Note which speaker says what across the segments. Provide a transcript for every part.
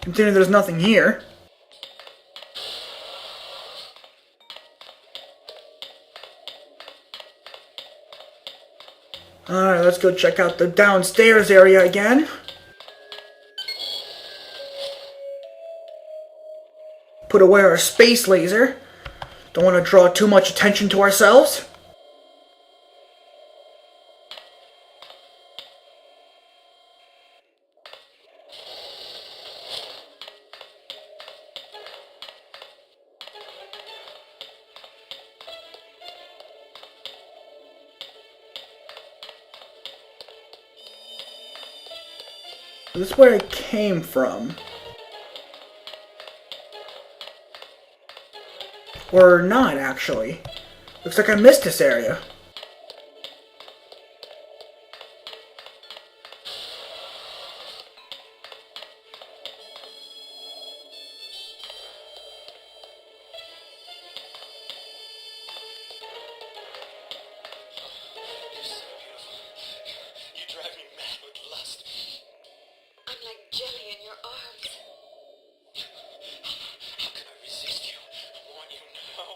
Speaker 1: Considering there's nothing here. Alright, let's go check out the downstairs area again. Put away our space laser. Don't want to draw too much attention to ourselves. This is where I came from. Or not, actually. Looks like I missed this area.
Speaker 2: You drive me mad with lust. I'm like jelly in your arms. How can I resist you? I want you now.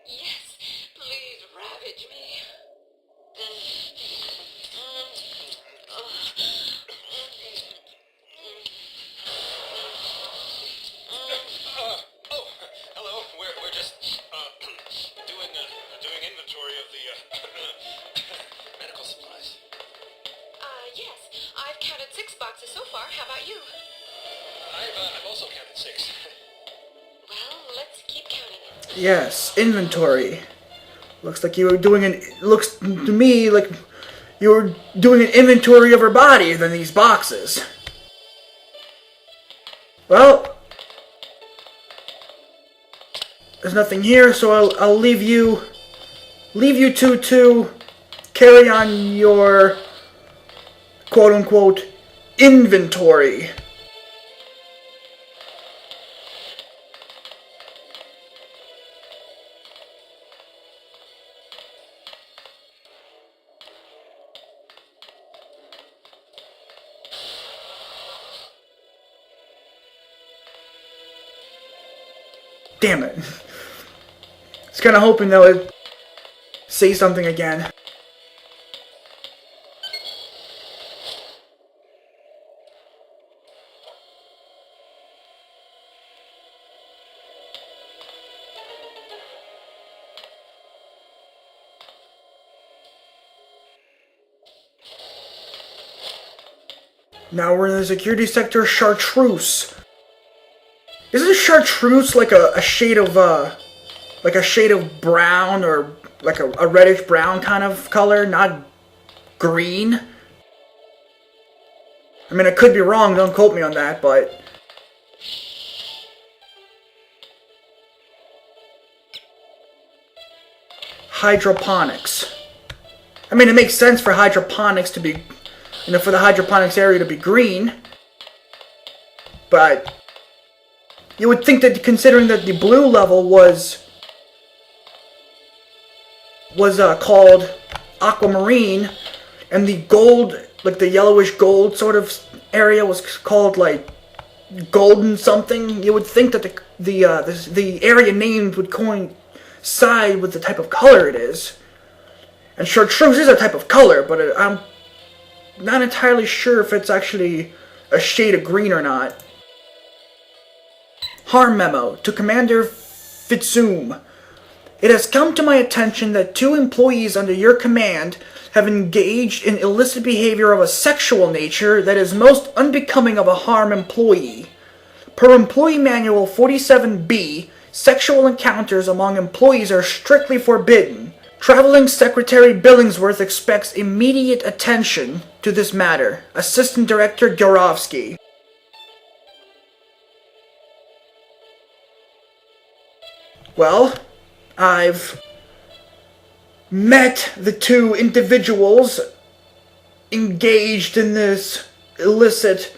Speaker 2: Yes, please ravage me. Oh, hello. We're just doing inventory of the medical supplies.
Speaker 3: Yes. I've counted 6 boxes so far. How about you?
Speaker 2: I've also counted 6.
Speaker 3: Well, let's keep counting.
Speaker 1: Yes, inventory. Looks like you were doing looks to me like you were doing an inventory of her body than these boxes. Well, there's nothing here, so I'll leave you two to carry on your quote-unquote inventory. Damn it. I was kind of hoping that would say something again. Now we're in the security sector, chartreuse. Isn't chartreuse like a shade of brown, or like a reddish brown kind of color, not green? I mean, I could be wrong, don't quote me on that, but hydroponics. I mean, it makes sense for hydroponics to be, for the hydroponics area to be green, but you would think that, considering that the blue level was called aquamarine, and the gold, like the yellowish gold sort of area, was called like golden something, you would think that the area named would coincide with the type of color it is. And chartreuse is a type of color, but I'm not entirely sure if it's actually a shade of green or not. H.a.r.m memo to Commander Fitzzoom. It has come to my attention that 2 employees under your command have engaged in illicit behavior of a sexual nature that is most unbecoming of a H.a.r.m employee. Per Employee Manual 47B, sexual encounters among employees are strictly forbidden. Traveling Secretary Billingsworth expects immediate attention to this matter. Assistant Director Gorovsky. Well, I've met the 2 individuals engaged in this illicit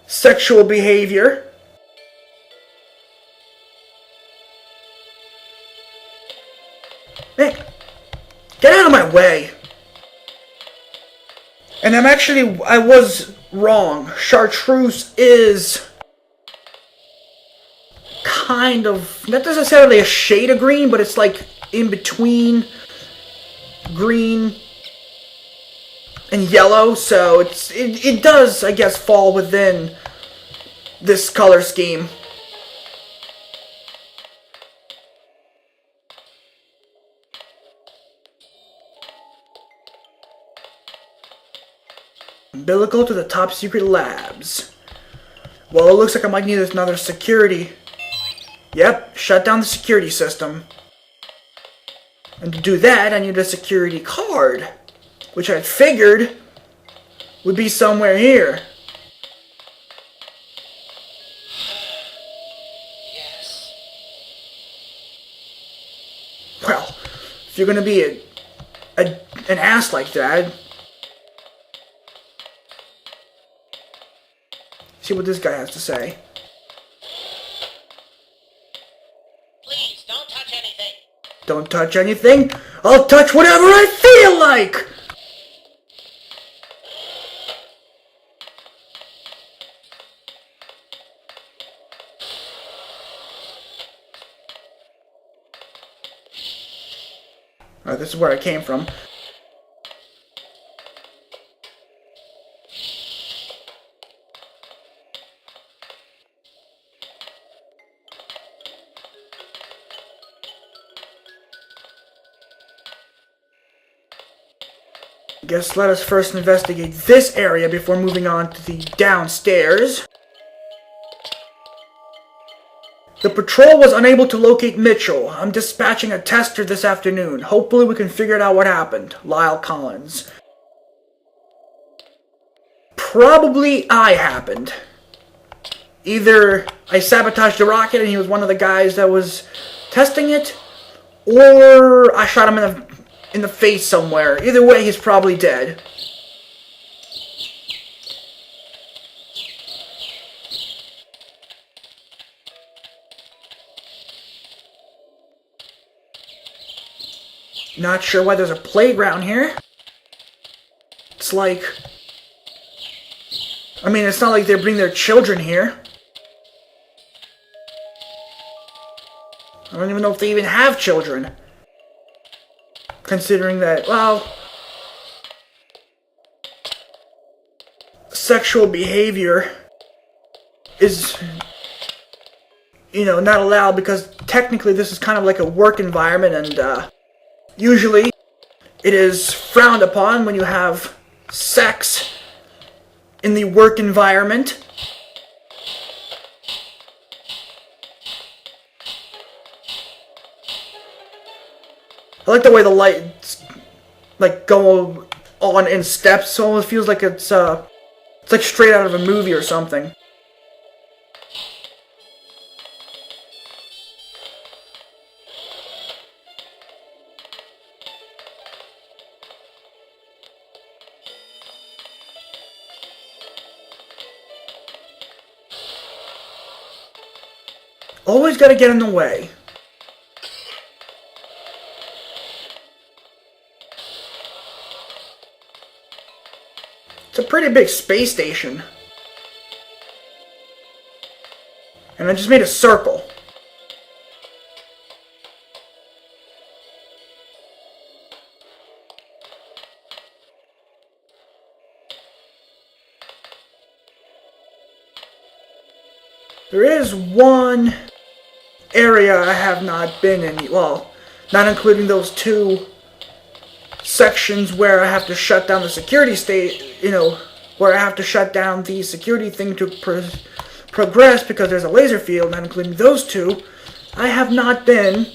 Speaker 1: sexual behavior. Hey, get out of my way. And I was Wrong. Chartreuse is kind of, not necessarily a shade of green, but it's like in between green and yellow, so it does, I guess, fall within this color scheme. Umbilical to the top secret labs. Well, it looks like I might need another security. Yep, shut down the security system. And to do that, I need a security card, which I figured would be somewhere here.
Speaker 2: Yes.
Speaker 1: Well, if you're gonna be an ass like that, see what this guy has to say.
Speaker 2: Please, don't touch anything.
Speaker 1: Don't touch anything. I'll touch whatever I feel like. Alright, this is where I came from. Guess let us first investigate this area before moving on to the downstairs. The patrol was unable to locate Mitchell. I'm dispatching a tester this afternoon. Hopefully we can figure out what happened. Lyle Collins. Probably I happened. Either I sabotaged the rocket and he was one of the guys that was testing it, or I shot him in the face somewhere. Either way, he's probably dead. Not sure why there's a playground here. It's like, I mean, it's not like they bring their children here. I don't even know if they even have children. Considering that, well, sexual behavior is, not allowed because technically this is kind of like a work environment, and usually it is frowned upon when you have sex in the work environment. I like the way the lights go on in steps. It almost feels like it's like straight out of a movie or something. Always gotta get in the way. It's a pretty big space station. And I just made a circle. There is one area I have not been in, well, not including those two sections where I have to shut down the security where I have to shut down the security thing to progress because there's a laser field, not including those two. I have not been.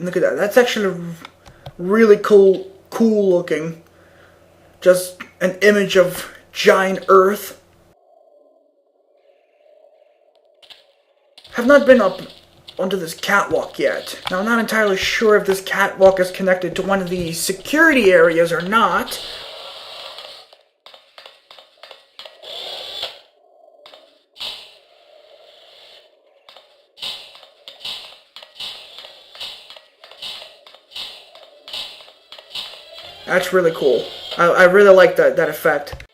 Speaker 1: Look at that. That's actually really cool looking. Just an image of giant Earth. Have not been up onto this catwalk yet. Now, I'm not entirely sure if this catwalk is connected to one of the security areas or not. That's really cool. I really like that effect.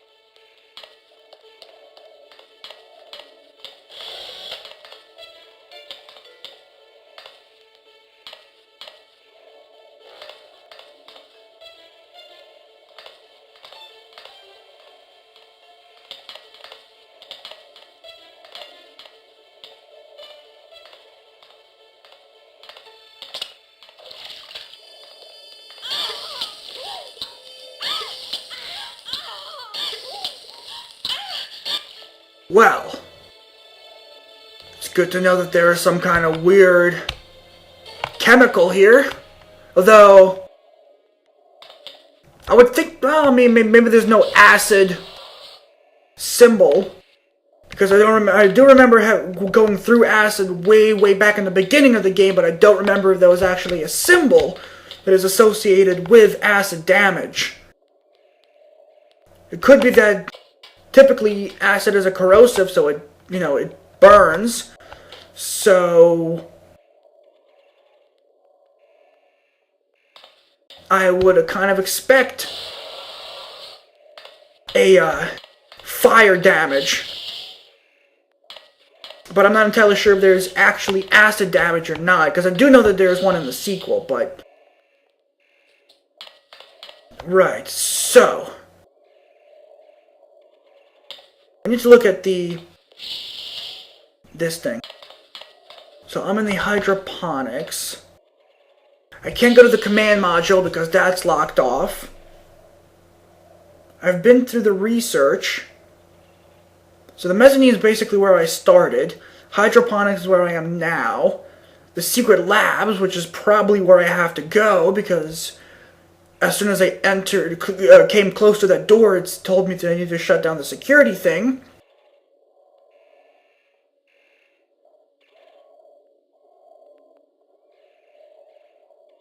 Speaker 1: Well, it's good to know that there is some kind of weird chemical here. Although, I would think, well, I mean, maybe there's no acid symbol. Because I do remember going through acid way back in the beginning of the game, but I don't remember if there was actually a symbol that is associated with acid damage. It could be that typically acid is a corrosive, so it burns. So I would kind of expect a fire damage. But I'm not entirely sure if there's actually acid damage or not, because I do know that there's one in the sequel, but... Right, so... I need to look at this thing. So I'm in the hydroponics. I can't go to the command module because that's locked off. I've been through the research. So the mezzanine is basically where I started. Hydroponics is where I am now. The secret labs, which is probably where I have to go, because as soon as I came close to that door, it's told me that I need to shut down the security thing.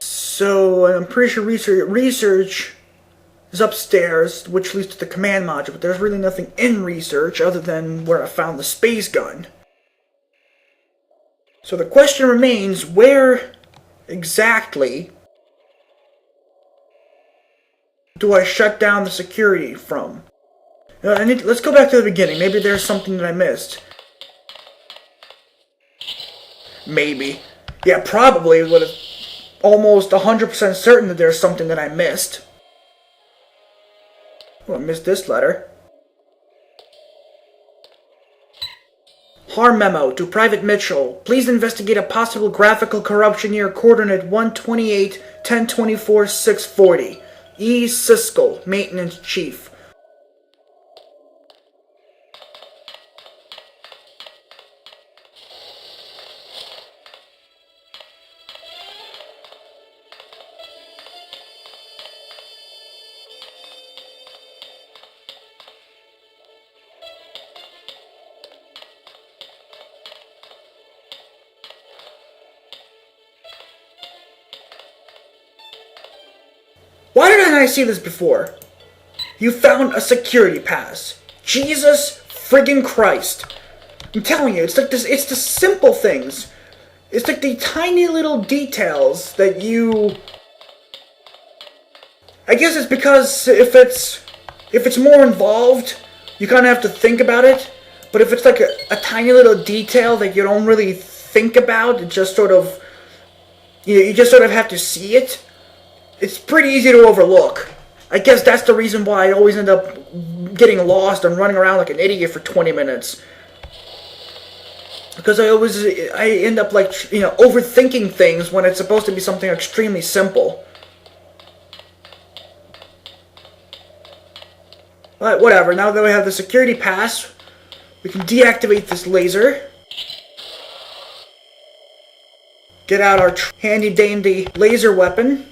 Speaker 1: So I'm pretty sure research is upstairs, which leads to the command module, but there's really nothing in research other than where I found the space gun. So the question remains, where exactly do I shut down the security from? Let's go back to the beginning. Maybe there's something that I missed. Maybe. Yeah, probably. It would have almost 100% certain that there's something that I missed. Oh, I missed this letter. H.a.r.m memo to Private Mitchell. Please investigate a possible graphical corruption near coordinate 128 1024 640. E. Siskel, Maintenance Chief. Why didn't I see this before? You found a security pass. Jesus friggin' Christ. I'm telling you, it's like this. It's the simple things. It's like the tiny little details that you... I guess it's because if it's more involved, you kind of have to think about it. But if it's like a tiny little detail that you don't really think about, it just sort of... You just sort of have to see it. It's pretty easy to overlook. I guess that's the reason why I always end up getting lost and running around like an idiot for 20 minutes. Because I end up like, overthinking things when it's supposed to be something extremely simple. But whatever, now that we have the security pass, we can deactivate this laser. Get out our handy dandy laser weapon.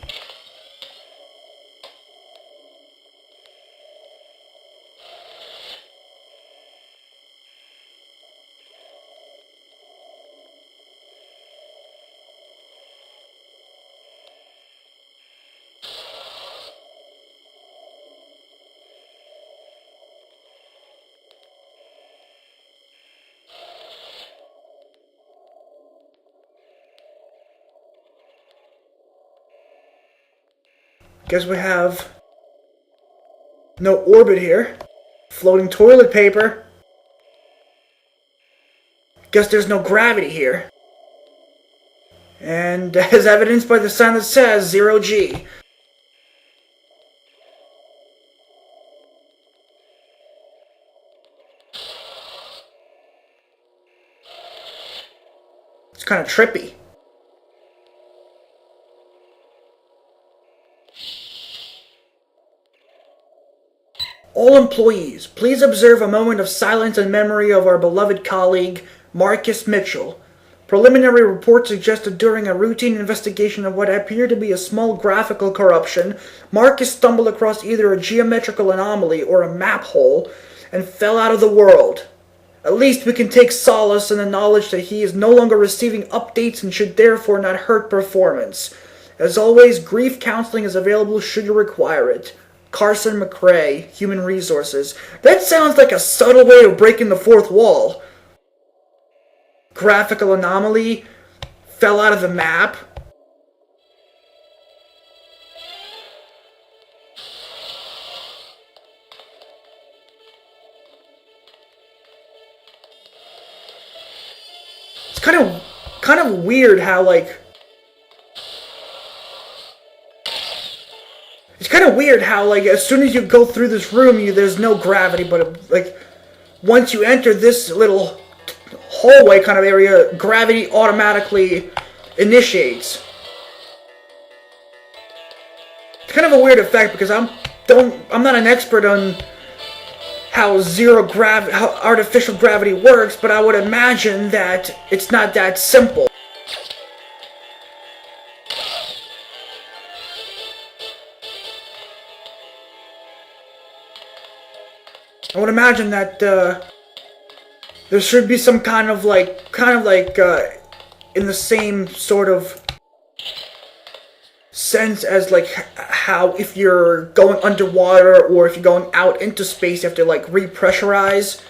Speaker 1: Guess we have No orbit here. Floating toilet paper. Guess there's no gravity here. And as evidenced by the sign that says 0G. It's kind of trippy. All employees, please observe a moment of silence in memory of our beloved colleague, Marcus Mitchell. Preliminary report suggested during a routine investigation of what appeared to be a small graphical corruption, Marcus stumbled across either a geometrical anomaly or a map hole and fell out of the world. At least we can take solace in the knowledge that he is no longer receiving updates and should therefore not hurt performance. As always, grief counseling is available should you require it. Carson McRae, Human Resources. That sounds like a subtle way of breaking the fourth wall. Graphical anomaly. Fell out of the map. It's kind of weird how, like, it's kind of weird how, like, as soon as you go through this room, there's no gravity, but, like, once you enter this little hallway kind of area, gravity automatically initiates. It's kind of a weird effect because I'm not an expert on how how artificial gravity works, but I would imagine that it's not that simple. I would imagine that there should be some kind of like in the same sort of sense as like how if you're going underwater or if you're going out into space you have to like repressurize.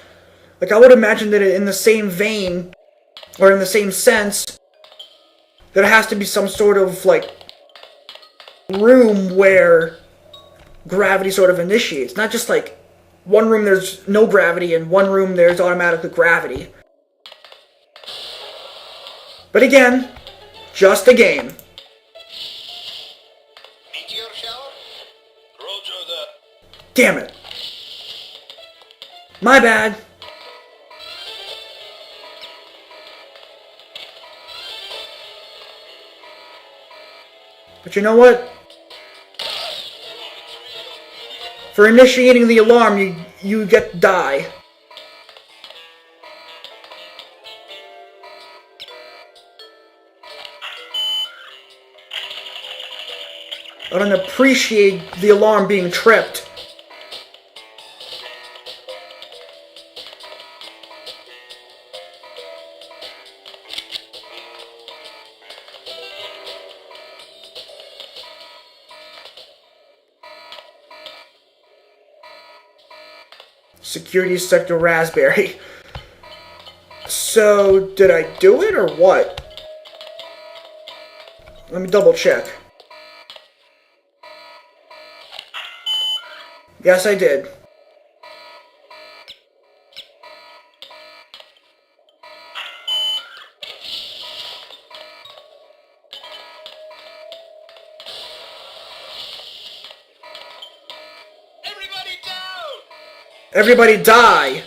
Speaker 1: Like I would imagine that in the same vein or in the same sense there has to be some sort of like room where gravity sort of initiates, not just like one room there's no gravity and one room there's automatically gravity. But again, just a game.
Speaker 4: Meteor shower? Roger that.
Speaker 1: Damn it. My bad. But you know what? For initiating the alarm, you get to die. I don't appreciate the alarm being tripped. Security Sector Raspberry. So, did I do it or what? Let me double check. Yes, I did.
Speaker 4: Everybody down!
Speaker 1: Everybody die!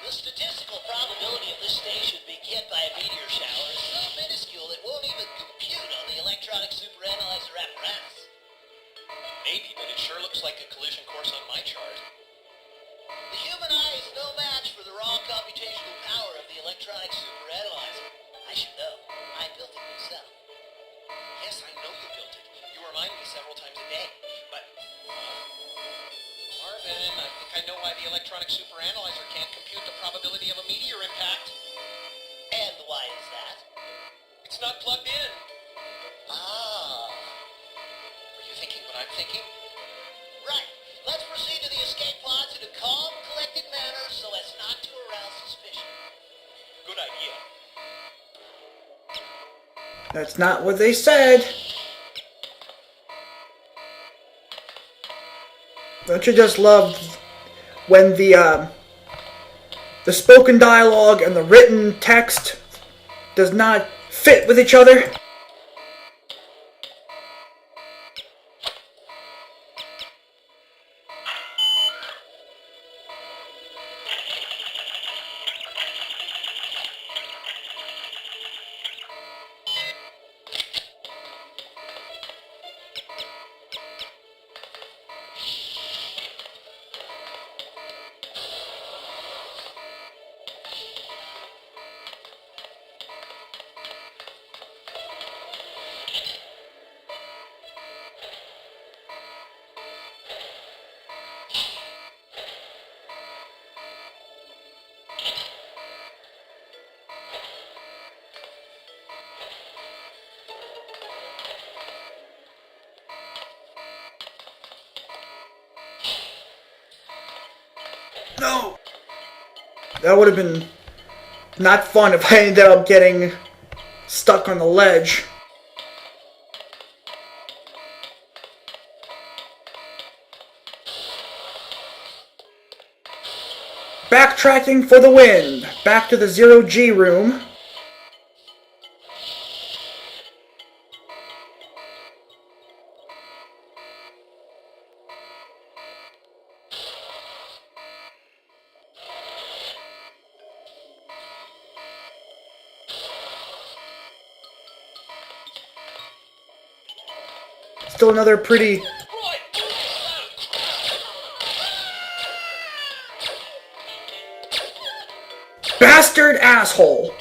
Speaker 4: The statistical probability of this station being hit by a meteor shower is so minuscule it won't even compute on the electronic superanalyzer apparatus. Maybe, but it sure looks like a collision course on my chart. The human eye is no match for the raw computational power of the electronic superanalyzer. I should know. I built it myself. Yes, I know you built it. You remind me several times a day. But, Marvin, I think I know why the electronic superanalyzer can't compute the probability of a meteor impact. And why is that? It's not plugged in. Ah. Are you thinking what I'm thinking? Right. Let's
Speaker 1: That's not what they said. Don't you just love when the spoken dialogue and the written text does not fit with each other? No! That would have been not fun if I ended up getting stuck on the ledge. Backtracking for the win! Back to the 0G room. Still another pretty... Bastard asshole!